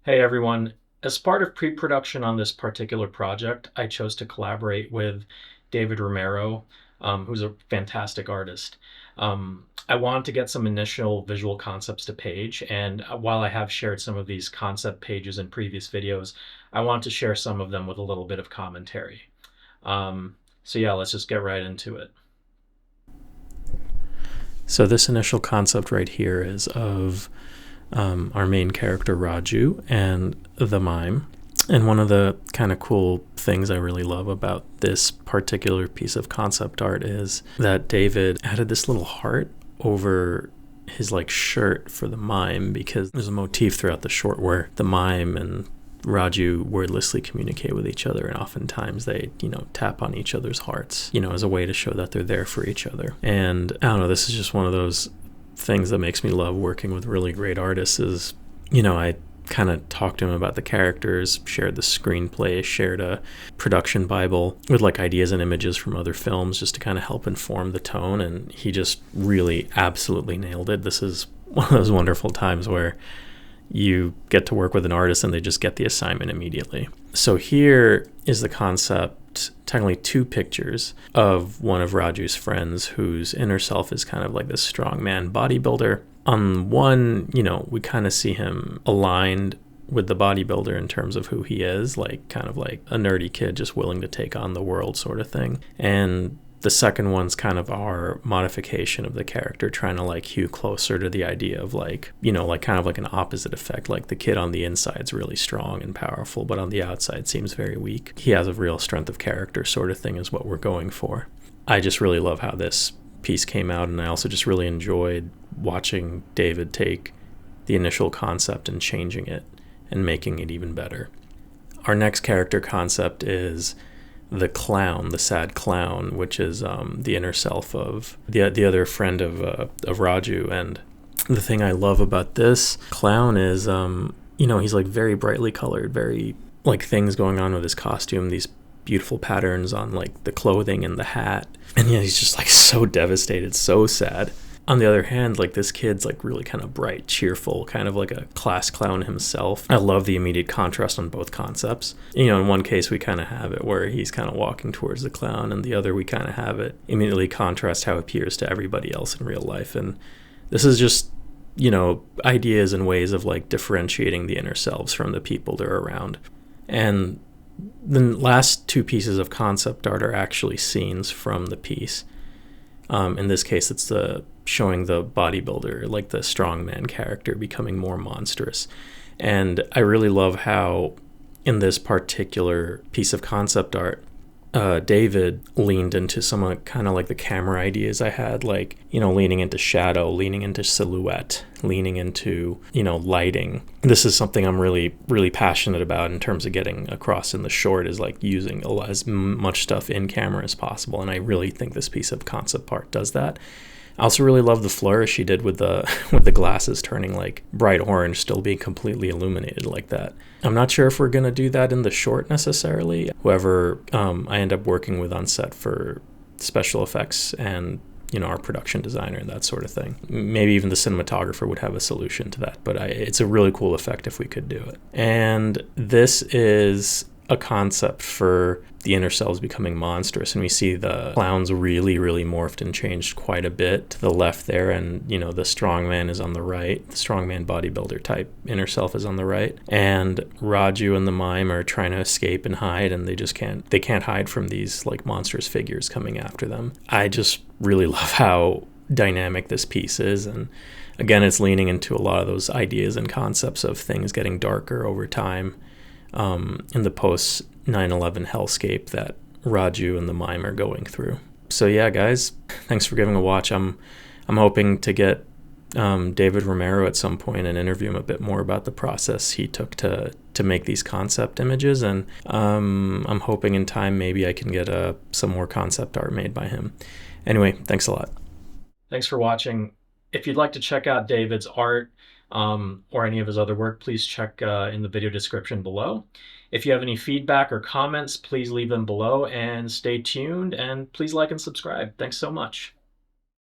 Hey everyone. As part of pre-production on this particular project, I chose to collaborate with David Romero, who's a fantastic artist. I wanted to get some initial visual concepts to page, and while I have shared some of these concept pages in previous videos, I want to share some of them with a little bit of commentary. So yeah, let's just get right into it. So this initial concept right here is of our main character Raju and the mime. And one of the kind of cool things I really love about this particular piece of concept art is that David added this little heart over his like shirt for the mime, because there's a motif throughout the short where the mime and Raju wordlessly communicate with each other, and oftentimes they, tap on each other's hearts, as a way to show that they're there for each other. And I don't know, this is just one of those things that makes me love working with really great artists is, I kind of talked to him about the characters, shared the screenplay, shared a production bible with like ideas and images from other films just to kind of help inform the tone, and he just really absolutely nailed it. This is one of those wonderful times where you get to work with an artist and they just get the assignment immediately. So here is the concept, technically two pictures of one of Raju's friends whose inner self is kind of like this strongman bodybuilder. On one, we kind of see him aligned with the bodybuilder in terms of who he is, like kind of like a nerdy kid just willing to take on the world sort of thing. And the second one's kind of our modification of the character, trying to like hew closer to the idea of like, like kind of like an opposite effect. Like the kid on the inside's really strong and powerful, but on the outside seems very weak. He has a real strength of character sort of thing is what we're going for. I just really love how this piece came out, and I also just really enjoyed watching David take the initial concept and changing it and making it even better. Our next character concept is the clown, the sad clown, which is the inner self of the other friend of Raju. And the thing I love about this clown is, he's like very brightly colored, very like things going on with his costume, these beautiful patterns on like the clothing and the hat. And yeah, he's just like so devastated, so sad. On the other hand, like this kid's like really kind of bright, cheerful, kind of like a class clown himself. I love the immediate contrast on both concepts. In one case we kind of have it where he's kind of walking towards the clown, and the other we kind of have it immediately contrast how it appears to everybody else in real life. And this is just, ideas and ways of like differentiating the inner selves from the people they're around. And the last two pieces of concept art are actually scenes from the piece. In this case, it's showing the bodybuilder, like the strongman character, becoming more monstrous. And I really love how in this particular piece of concept art, David leaned into some kind of like the camera ideas I had, like, leaning into shadow, leaning into silhouette, leaning into, lighting. This is something I'm really, really passionate about in terms of getting across in the short, is like using as much stuff in camera as possible. And I really think this piece of concept art does that. I also really love the flourish he did with the glasses turning like bright orange, still being completely illuminated like that. I'm not sure if we're going to do that in the short necessarily. Whoever I end up working with on set for special effects and, our production designer and that sort of thing. Maybe even the cinematographer would have a solution to that, but it's a really cool effect if we could do it. And this is a concept for the inner selves becoming monstrous, and we see the clowns really, really morphed and changed quite a bit to the left there, and the strongman is on the right. The strongman bodybuilder type inner self is on the right, and Raju and the mime are trying to escape and hide, and they can't hide from these like monstrous figures coming after them. I just really love how dynamic this piece is, and again, it's leaning into a lot of those ideas and concepts of things getting darker over time. In the post 9/11 hellscape that Raju and the mime are going through. So yeah, guys, thanks for giving a watch. I'm hoping to get David Romero at some point and interview him a bit more about the process he took to make these concept images, and I'm hoping in time maybe I can get some more concept art made by him. Anyway, thanks a lot. Thanks for watching. If you'd like to check out David's art, or any of his other work, please check in the video description below. If you have any feedback or comments, please leave them below, and stay tuned, and please like and subscribe. Thanks so much.